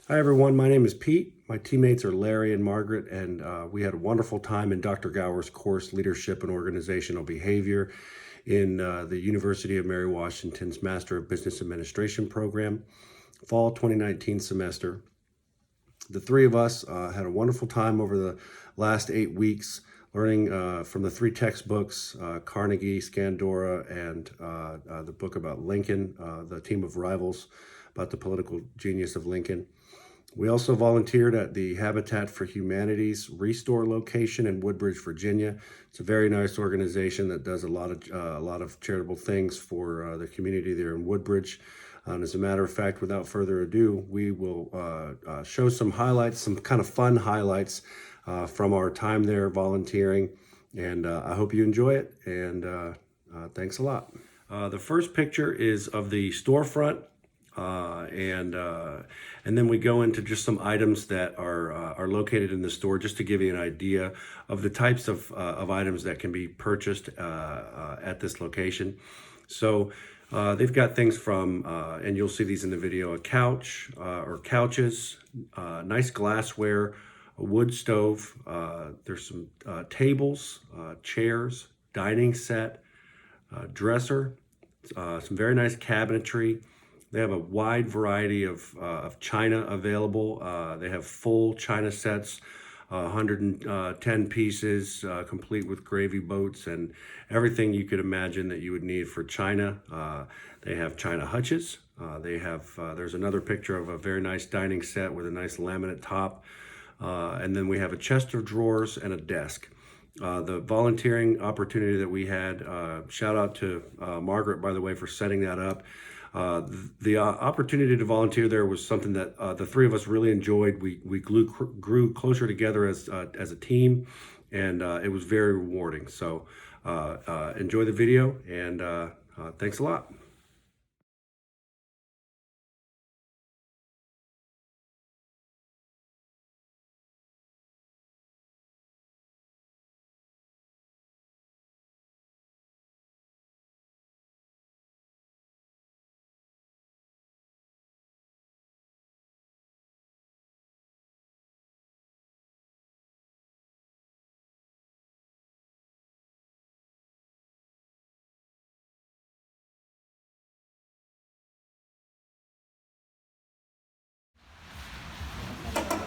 Hi everyone, my name is Pete. My teammates are Larry and Margaret, and we had a wonderful time in Dr. Gower's course, Leadership and Organizational Behavior, in the University of Mary Washington's Master of Business Administration program, fall 2019 semester. The three of us had a wonderful time over the last 8 weeks, learning from the three textbooks, Carnegie, Scandora, and the book about Lincoln, the Team of Rivals, about the political genius of Lincoln. We also volunteered at the Habitat for Humanity's Restore location in Woodbridge, Virginia. It's a very nice organization that does a lot of charitable things for the community there in Woodbridge. And as a matter of fact, without further ado, we will show some highlights, some kind of fun highlights from our time there volunteering. And I hope you enjoy it. And thanks a lot. The first picture is of the storefront. And then we go into just some items that are located in the store, just to give you an idea of the types of items that can be purchased at this location. So they've got things from, and you'll see these in the video, a couch or couches, nice glassware, a wood stove. There's some tables, chairs, dining set, dresser, some very nice cabinetry. They have a wide variety of china available. They have full china sets, 110 pieces, complete with gravy boats and everything you could imagine that you would need for china. They have china hutches. There's another picture of a very nice dining set with a nice laminate top. And then we have a chest of drawers and a desk. The volunteering opportunity that we had, shout out to Margaret, by the way, for setting that up. The opportunity to volunteer there was something that the three of us really enjoyed. We grew closer together as a team, and it was very rewarding. So enjoy the video, and thanks a lot.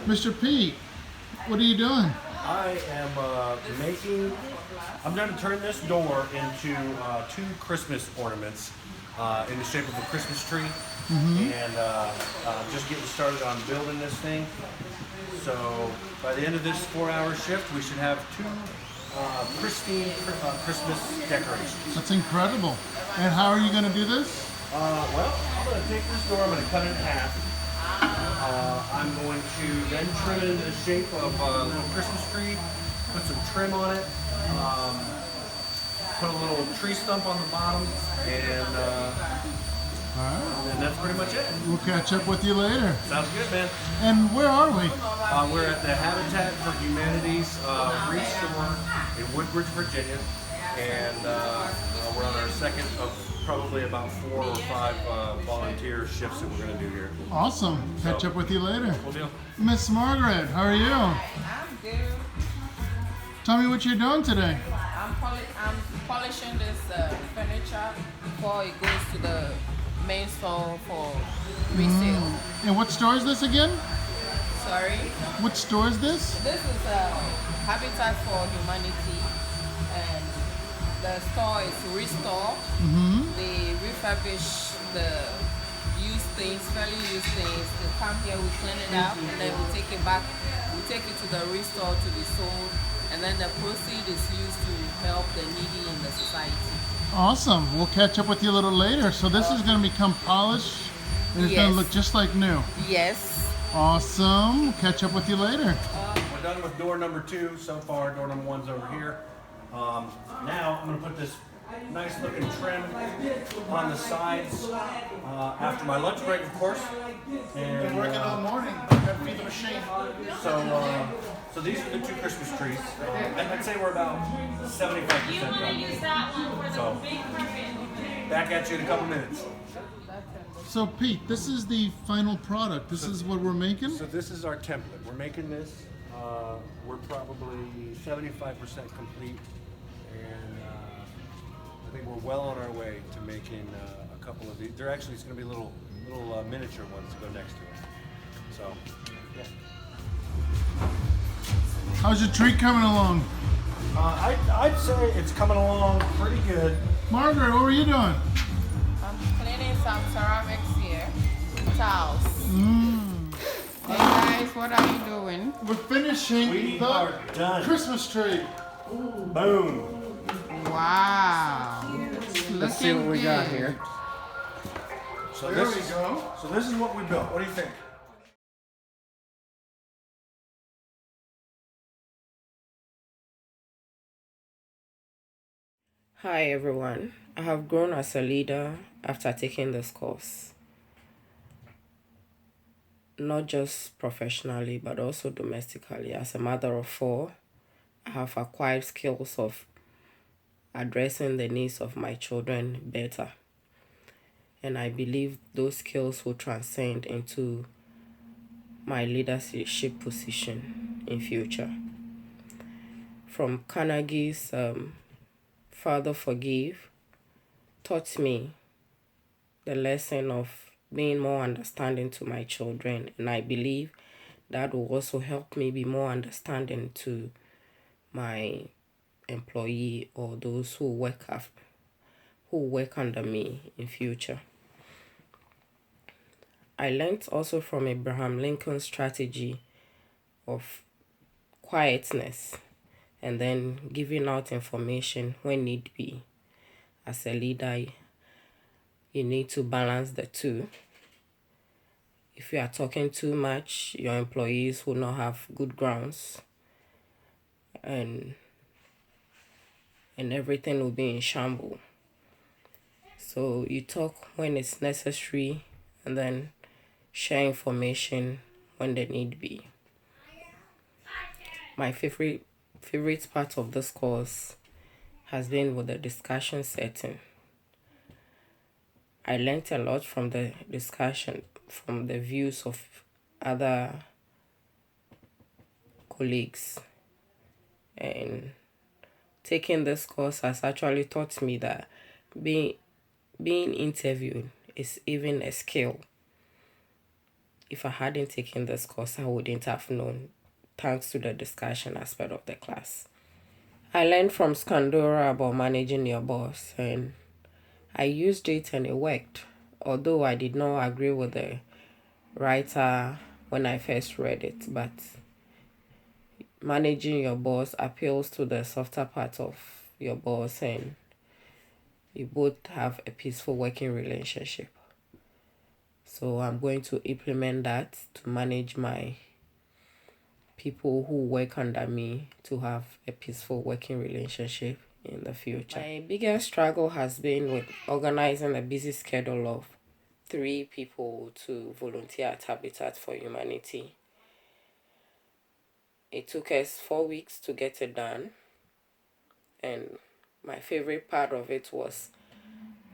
Mr. Pete, what are you doing? I am I'm going to turn this door into two Christmas ornaments in the shape of a Christmas tree. And just getting started on building this thing. So by the end of this 4-hour shift, we should have two pristine Christmas decorations. That's incredible. And how are you going to do this? Well, I'm going to take this door, I'm going to cut it in half. I'm going to then trim it into the shape of a little Christmas tree, put some trim on it, put a little tree stump on the bottom, and that's pretty much it. We'll catch up with you later. Sounds good, man. And where are we? We're at the Habitat for Humanity's Restore in Woodbridge, Virginia, and we're on our second of probably about 4 or 5 volunteer shifts that we're going to do here. Awesome. Catch up with you later. Cool deal. Miss Margaret, how are you? I'm good. Tell me what you're doing today. I'm polishing this furniture before it goes to the main store for resale. And what store is this again? Sorry? What store is this? This is Habitat for Humanity, and the store is Restore. They refurbish the used things, fairly used things. They come here, we clean it up, and then we take it back. We take it to the Restore to be sold, and then the proceed is used to help the needy in the society. Awesome. We'll catch up with you a little later. So this is going to become polished, and it's going to look just like new. Yes. Awesome. We'll catch up with you later. We're done with door number 2 so far. Door number 1's over here. Now I'm going to put this nice looking trim on the sides after my lunch break, of course. And, Been working all morning. Got to feed the machine. So these are the 2 Christmas trees. I'd say we're about 75% done. So back at you in a couple minutes. So Pete, this is the final product. This is what we're making? So this is our template. We're making this. We're probably 75% complete, and I think we're well on our way to making a couple of these. There actually is going to be little miniature ones to go next to it. So, yeah. How's your tree coming along? I'd say it's coming along pretty good. Margaret, what were you doing? I'm cleaning some ceramics here. Tiles. Hey guys, what are you doing? We're finishing We the are done. Christmas tree. Boom. Wow. Let's see what we got here. So There this we is go. so this is what we built. What do you think? Hi everyone, I have grown as a leader after taking this course. Not just professionally but also domestically. As a mother of 4, I have acquired skills of addressing the needs of my children better. And I believe those skills will transcend into my leadership position in future. From Carnegie's Father Forgive taught me the lesson of being more understanding to my children, and I believe that will also help me be more understanding to my employee or those who work under me in future. I learned also from Abraham Lincoln's strategy of quietness and then giving out information when need be. As a leader, you need to balance the two. If you are talking too much, your employees will not have good grounds and everything will be in shambles. So you talk when it's necessary and then share information when they need be. My favorite part of this course has been with the discussion setting. I learned a lot from the discussion, from the views of other colleagues. And taking this course has actually taught me that being interviewed is even a skill. If I hadn't taken this course, I wouldn't have known, thanks to the discussion aspect of the class. I learned from Scandora about managing your boss, and I used it and it worked. Although I did not agree with the writer when I first read it, but managing your boss appeals to the softer part of your boss, and you both have a peaceful working relationship. So I'm going to implement that to manage my people who work under me to have a peaceful working relationship in the future. My biggest struggle has been with organizing a busy schedule of 3 people to volunteer at Habitat for Humanity. It took us 4 weeks to get it done, and my favorite part of it was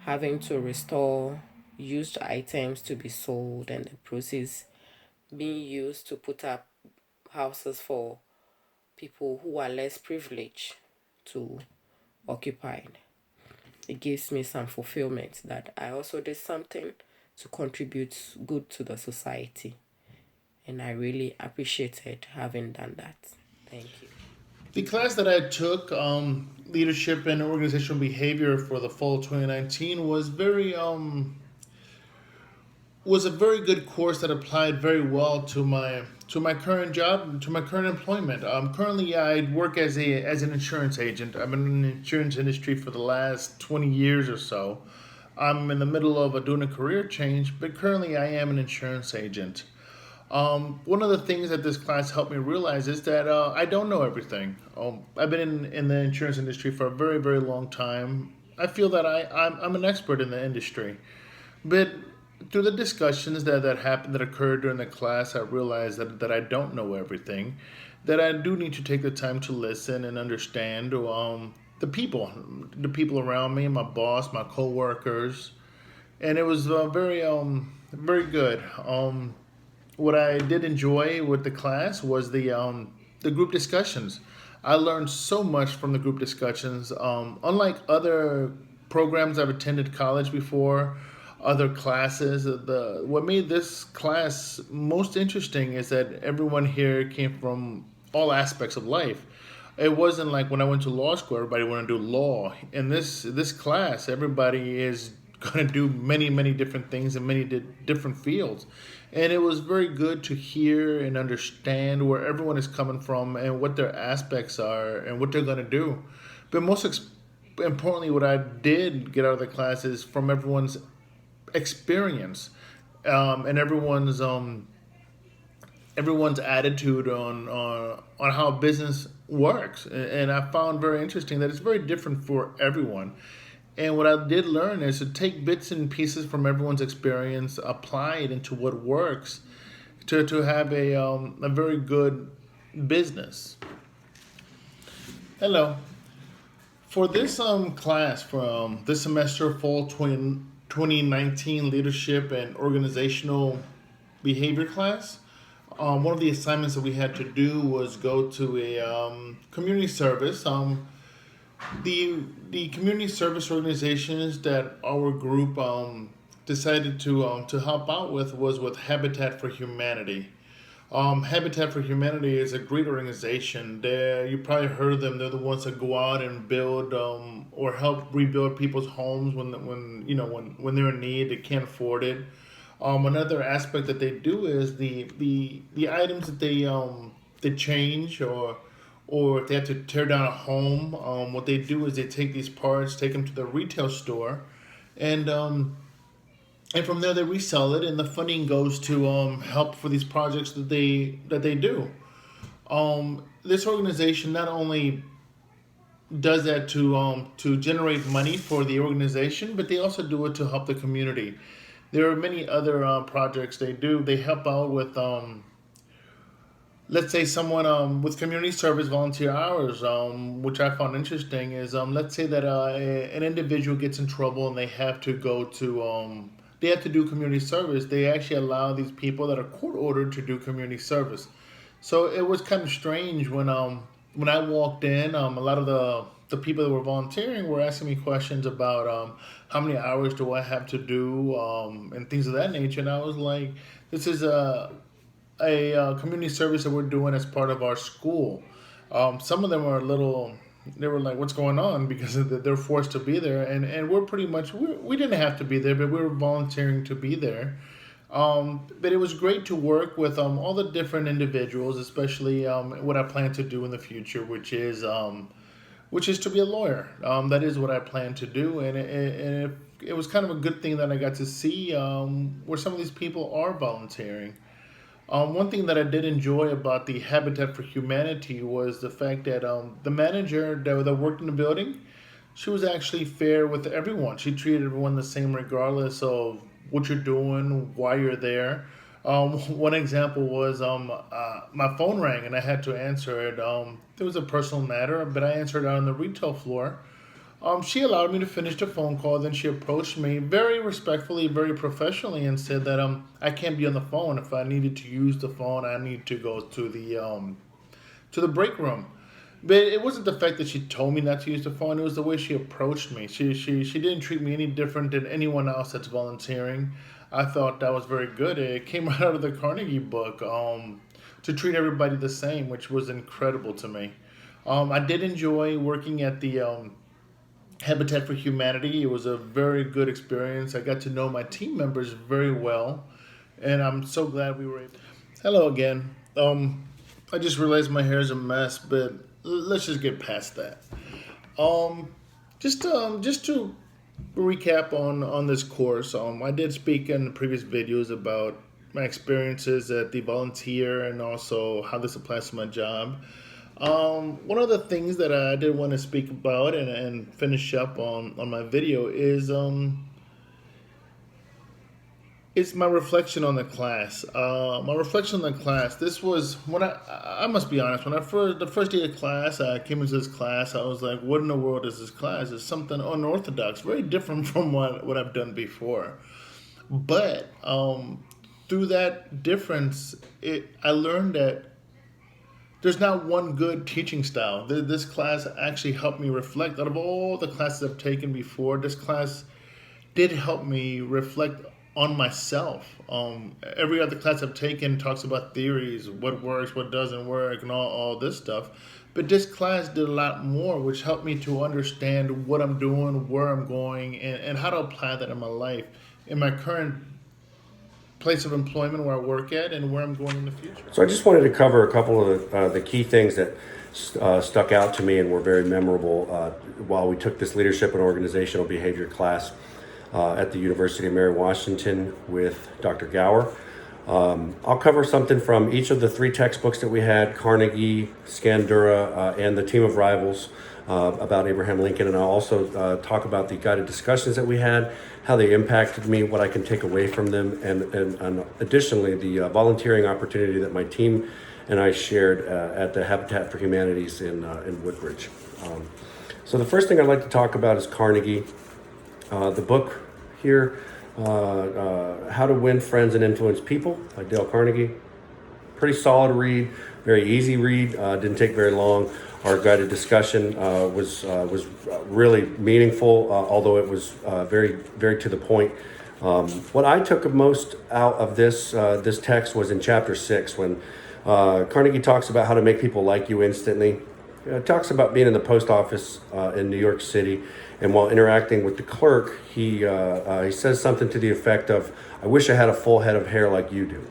having to restore used items to be sold and the proceeds being used to put up houses for people who are less privileged to occupy. It gives me some fulfillment that I also did something to contribute good to the society, and I really appreciated having done that. Thank you. The class that I took, Leadership and Organizational Behavior for the fall 2019, was a very good course that applied very well to my current job, to my current employment. Currently, I work as an insurance agent. I've been in the insurance industry for the last 20 years or so. I'm in the middle of doing a career change, but currently I am an insurance agent. One of the things that this class helped me realize is that I don't know everything. I've been in the insurance industry for a very, very long time. I feel that I'm an expert in the industry. But through the discussions that occurred during the class, I realized that I don't know everything, that I do need to take the time to listen and understand the people around me, my boss, my coworkers, and it was very good. What I did enjoy with the class was the group discussions. I learned so much from the group discussions. Unlike other programs I've attended college before, other classes, the what made this class most interesting is that everyone here came from all aspects of life. It wasn't like when I went to law school, everybody wanted to do law. In this class, everybody is going to do many different things in many different fields, and it was very good to hear and understand where everyone is coming from and what their aspects are and what they're going to do. But importantly, what I did get out of the class is from everyone's experience, and everyone's attitude on how business works. And I found very interesting that it's very different for everyone. And what I did learn is to take bits and pieces from everyone's experience, apply it into what works to have a very good business. Hello. For this class from this semester, fall 2019 Leadership and Organizational Behavior class, one of the assignments that we had to do was go to a community service. The community service organizations that our group decided to help out was with Habitat for Humanity. Habitat for Humanity is a great organization. You probably heard of them. They're the ones that go out and build or help rebuild people's homes when they're in need, they can't afford it. Another aspect that they do is the items that they change, or if they have to tear down a home, what they do is they take these parts, take them to the retail store, and from there they resell it, and the funding goes to help for these projects that they do. This organization not only does that to generate money for the organization, but they also do it to help the community. There are many other projects they do. They help out with, let's say someone with community service volunteer hours, which I found interesting is, let's say that an individual gets in trouble and they have to go to, they have to do community service. They actually allow these people that are court ordered to do community service. So it was kind of strange when I walked in, a lot of the people that were volunteering were asking me questions about how many hours do I have to do, and things of that nature. And I was like, this is a community service that we're doing as part of our school. Some of them were they were like, what's going on? Because they're forced to be there. And we're pretty much, we didn't have to be there, but we were volunteering to be there. But it was great to work with all the different individuals, especially what I plan to do in the future, which is to be a lawyer. That is what I plan to do, and it was kind of a good thing that I got to see where some of these people are volunteering. One thing that I did enjoy about the Habitat for Humanity was the fact that the manager that worked in the building, she was actually fair with everyone. She treated everyone the same regardless of what you're doing, why you're there. One example was my phone rang and I had to answer it. It was a personal matter, but I answered it on the retail floor. She allowed me to finish the phone call. Then she approached me very respectfully, very professionally, and said that I can't be on the phone. If I needed to use the phone, I need to go to the break room. But it wasn't the fact that she told me not to use the phone. It was the way she approached me. She didn't treat me any different than anyone else that's volunteering. I thought that was very good. It came right out of the Carnegie book, to treat everybody the same, which was incredible to me. I did enjoy working at the Habitat for Humanity. It was a very good experience. I got to know my team members very well, and I'm so glad we were able. Hello again. I just realized my hair is a mess, but let's just get past that. Just to recap on this course, I did speak in the previous videos about my experiences at the volunteer and also how this applies to my job. One of the things that I did want to speak about and finish up on my video is my reflection on the class. My reflection on the class. This was when I must be honest. When the first day of class, I came into this class. I was like, "What in the world is this class? It's something unorthodox, very different from what I've done before." But through that difference, I learned that there's not one good teaching style. This class actually helped me reflect. Out of all the classes I've taken before, this class did help me reflect on myself. Every other class I've taken talks about theories, what works, what doesn't work, and all this stuff. But this class did a lot more, which helped me to understand what I'm doing, where I'm going, and how to apply that in my life, in my current place of employment where I work at, and where I'm going in the future. So I just wanted to cover a couple of the key things that stuck out to me and were very memorable while we took this leadership and organizational behavior class at the University of Mary Washington with Dr. Gower. I'll cover something from each of the 3 textbooks that we had, Carnegie, Scandura, and the Team of Rivals about Abraham Lincoln. And I'll also talk about the guided discussions that we had, how they impacted me, what I can take away from them, and additionally, the volunteering opportunity that my team and I shared at the Habitat for Humanities in Woodbridge. So the first thing I'd like to talk about is Carnegie. The book here, How to Win Friends and Influence People by Dale Carnegie. Pretty solid read, very easy read, didn't take very long. Our guided discussion was really meaningful, although it was very, very to the point. What I took most out of this text was in chapter 6, when Carnegie talks about how to make people like you instantly. It talks about being in the post office in New York City, and while interacting with the clerk, he says something to the effect of, "I wish I had a full head of hair like you do."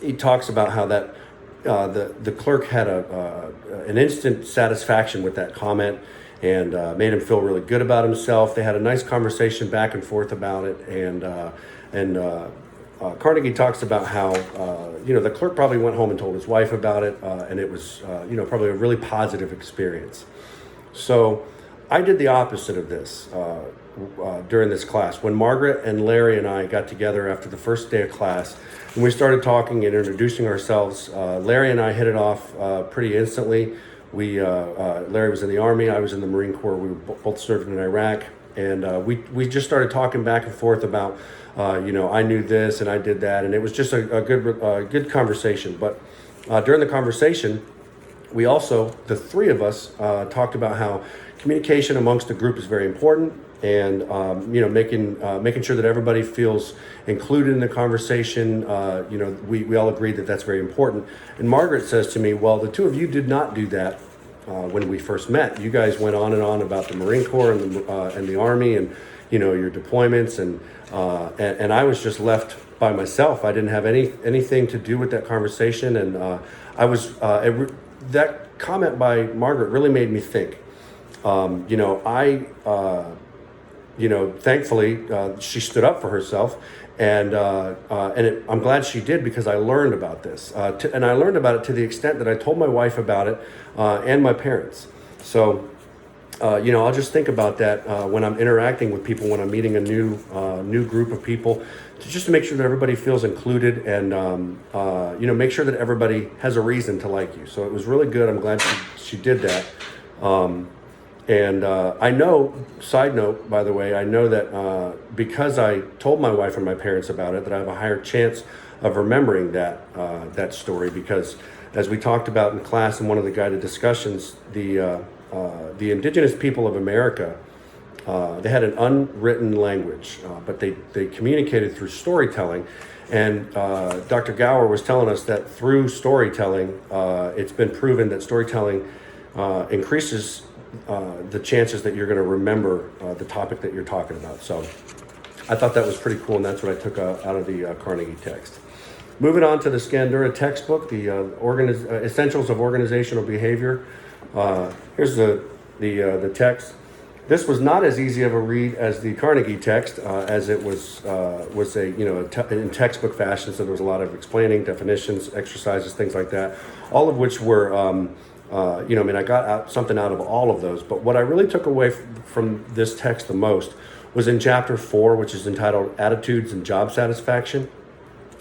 He talks about how that the clerk had an instant satisfaction with that comment, and made him feel really good about himself. They had a nice conversation back and forth about it, and Carnegie talks about how the clerk probably went home and told his wife about it, and it was probably a really positive experience. So I did the opposite of this during this class. When Margaret and Larry and I got together after the first day of class, and we started talking and introducing ourselves, Larry and I hit it off pretty instantly. Larry was in the Army, I was in the Marine Corps. We were both served in Iraq, and we just started talking back and forth about, I knew this and I did that, and it was just a good conversation. But during the conversation, we also, the 3 of us, talked about how communication amongst the group is very important, and making sure that everybody feels included in the conversation. We all agreed that that's very important. And Margaret says to me, "Well, the 2 of you did not do that when we first met. You guys went on and on about the Marine Corps and the Army, and your deployments, and I was just left by myself. I didn't have anything to do with that conversation, and that comment by Margaret really made me think. Thankfully, she stood up for herself, and I'm glad she did, because I learned about this, and I learned about it to the extent that I told my wife about it and my parents. So, I'll just think about that when I'm interacting with people, when I'm meeting a new group of people, just to make sure that everybody feels included, and make sure that everybody has a reason to like you. So it was really good. I'm glad she did that. And I know, side note, by the way, I know that because I told my wife and my parents about it, that I have a higher chance of remembering that story, because as we talked about in class in one of the guided discussions, the indigenous people of America, they had an unwritten language, but they communicated through storytelling. And Dr. Gower was telling us that through storytelling, it's been proven that storytelling increases the chances that you're going to remember the topic that you're talking about. So I thought that was pretty cool, and that's what I took out of the Carnegie text. Moving on to the Scandura textbook, the Essentials of Organizational Behavior. Here's the text. This was not as easy of a read as the Carnegie text, as it was in textbook fashion. So there was a lot of explaining, definitions, exercises, things like that. All of which were, I got something out of all of those. But what I really took away from this text the most was in chapter 4, which is entitled Attitudes and Job Satisfaction.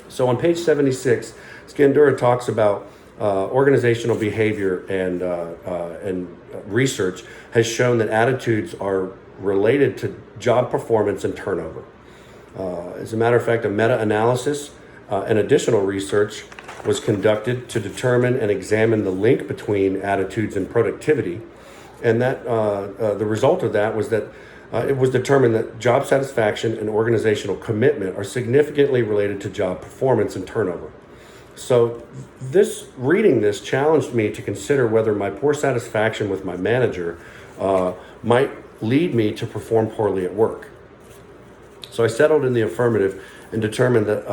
So on page 76, Scandura talks about organizational behavior, and research has shown that attitudes are related to job performance and turnover. As a matter of fact, a meta-analysis and additional research was conducted to determine and examine the link between attitudes and productivity. And that the result of that was that it was determined that job satisfaction and organizational commitment are significantly related to job performance and turnover. So reading this challenged me to consider whether my poor satisfaction with my manager might lead me to perform poorly at work. So I settled in the affirmative and determined that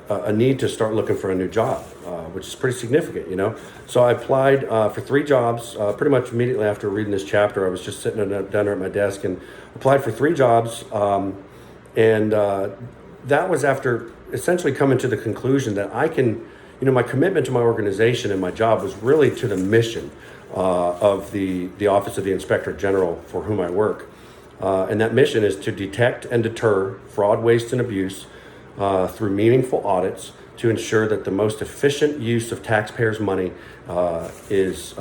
a need to start looking for a new job, which is pretty significant, you know. So I applied for 3 jobs pretty much immediately after reading this chapter. I was just sitting down there at my desk and applied for 3 jobs. And that was after essentially coming to the conclusion that I can, you know, my commitment to my organization and my job was really to the mission of the Office of the Inspector General for whom I work. And that mission is to detect and deter fraud, waste, and abuse through meaningful audits to ensure that the most efficient use of taxpayers' money is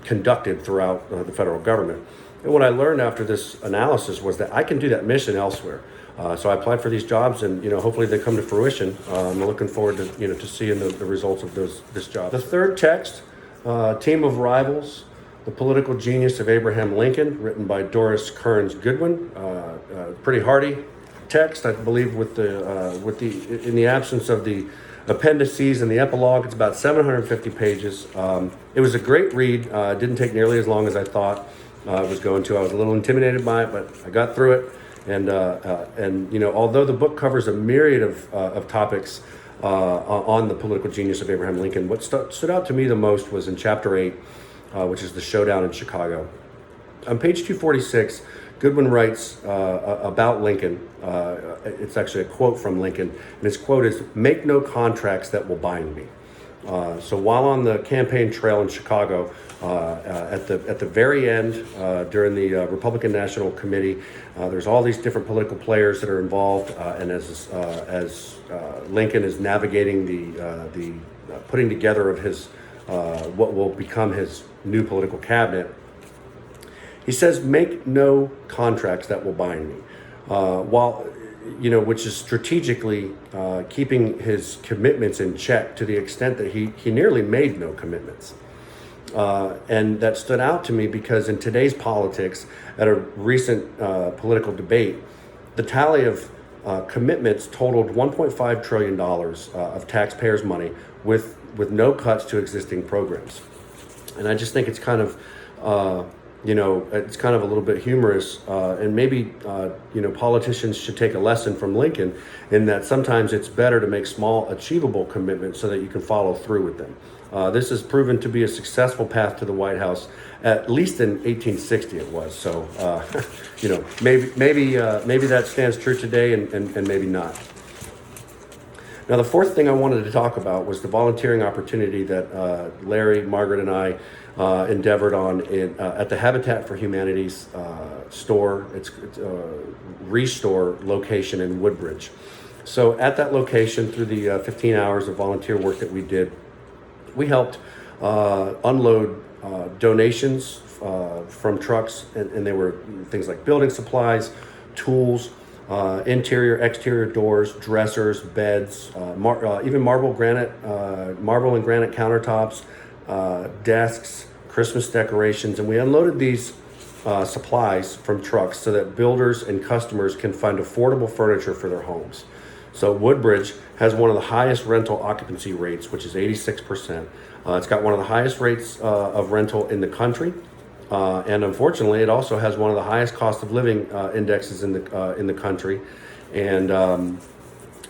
conducted throughout the federal government. And what I learned after this analysis was that I can do that mission elsewhere. So I applied for these jobs, and hopefully they come to fruition. I'm looking forward to seeing the results of this job. The third text, Team of Rivals: The Political Genius of Abraham Lincoln, written by Doris Kearns Goodwin. Pretty hardy text, I believe, in the absence of the appendices and the epilogue. It's about 750 pages. It was a great read. It didn't take nearly as long as I thought it was going to. I was a little intimidated by it, but I got through it. And although the book covers a myriad of topics on the political genius of Abraham Lincoln, what stood out to me the most was in chapter 8, which is the showdown in Chicago. On page 246, Goodwin writes about Lincoln. It's actually a quote from Lincoln, and his quote is, "Make no contracts that will bind me." So while on the campaign trail in Chicago, at the very end, during the Republican National Committee, there's all these different political players that are involved, and as Lincoln is navigating the putting together of his what will become his new political cabinet, he says, "Make no contracts that will bind me," which is strategically keeping his commitments in check to the extent that he nearly made no commitments. And that stood out to me because in today's politics, at a recent political debate, the tally of commitments totaled $1.5 trillion of taxpayers' money with no cuts to existing programs. And I just think it's kind of it's kind of a little bit humorous, and maybe politicians should take a lesson from Lincoln in that sometimes it's better to make small, achievable commitments so that you can follow through with them. This has proven to be a successful path to the White House, at least in 1860 it was. So, maybe that stands true today, and maybe not. Now, the fourth thing I wanted to talk about was the volunteering opportunity that Larry, Margaret, and I endeavored on at the Habitat for Humanity's store. It's a Restore location in Woodbridge. So at that location, through the 15 hours of volunteer work that we did, we helped unload donations from trucks, and they were things like building supplies, tools, interior, exterior doors, dressers, beds, even marble and granite countertops, desks, Christmas decorations, and we unloaded these supplies from trucks so that builders and customers can find affordable furniture for their homes. So Woodbridge has one of the highest rental occupancy rates, which is 86%. It's got one of the highest rates of rental in the country. And unfortunately, it also has one of the highest cost of living indexes in the country. And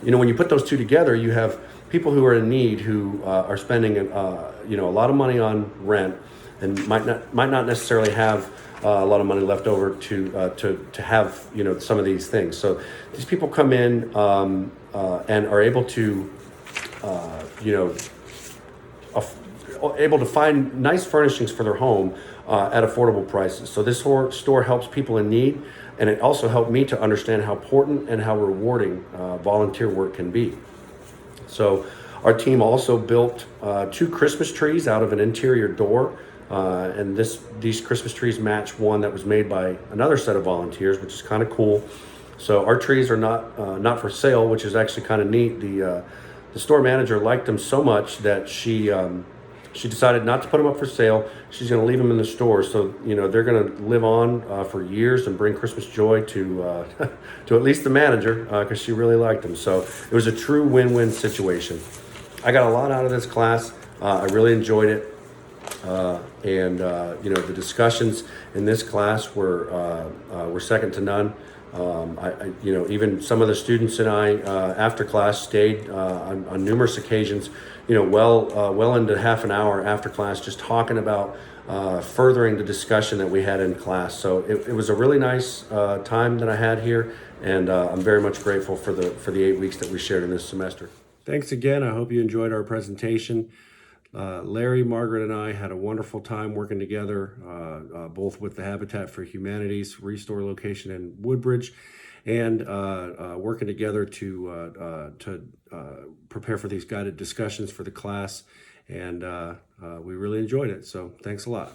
when you put those two together, you have people who are in need who are spending a lot of money on rent and might not necessarily have a lot of money left over to have some of these things. So these people come in and are able to able to find nice furnishings for their home at affordable prices. So this store helps people in need, and it also helped me to understand how important and how rewarding volunteer work can be. So our team also built 2 Christmas trees out of an interior door, and these Christmas trees match one that was made by another set of volunteers, which is kind of cool. So our trees are not for sale, which is actually kind of neat. The store manager liked them so much that she decided not to put them up for sale. She's going to leave them in the store, so they're going to live on for years and bring Christmas joy to to at least the manager, because she really liked them. So it was a true win-win situation. I got a lot out of this class. I really enjoyed it, and the discussions in this class were second to none. Even some of the students and I, after class, stayed on numerous occasions, well into half an hour after class, just talking about furthering the discussion that we had in class. So it was a really nice time that I had here, and I'm very much grateful for the 8 weeks that we shared in this semester. Thanks again. I hope you enjoyed our presentation. Larry, Margaret, and I had a wonderful time working together, both with the Habitat for Humanity's Restore location in Woodbridge, and working together to prepare for these guided discussions for the class. And we really enjoyed it. So thanks a lot.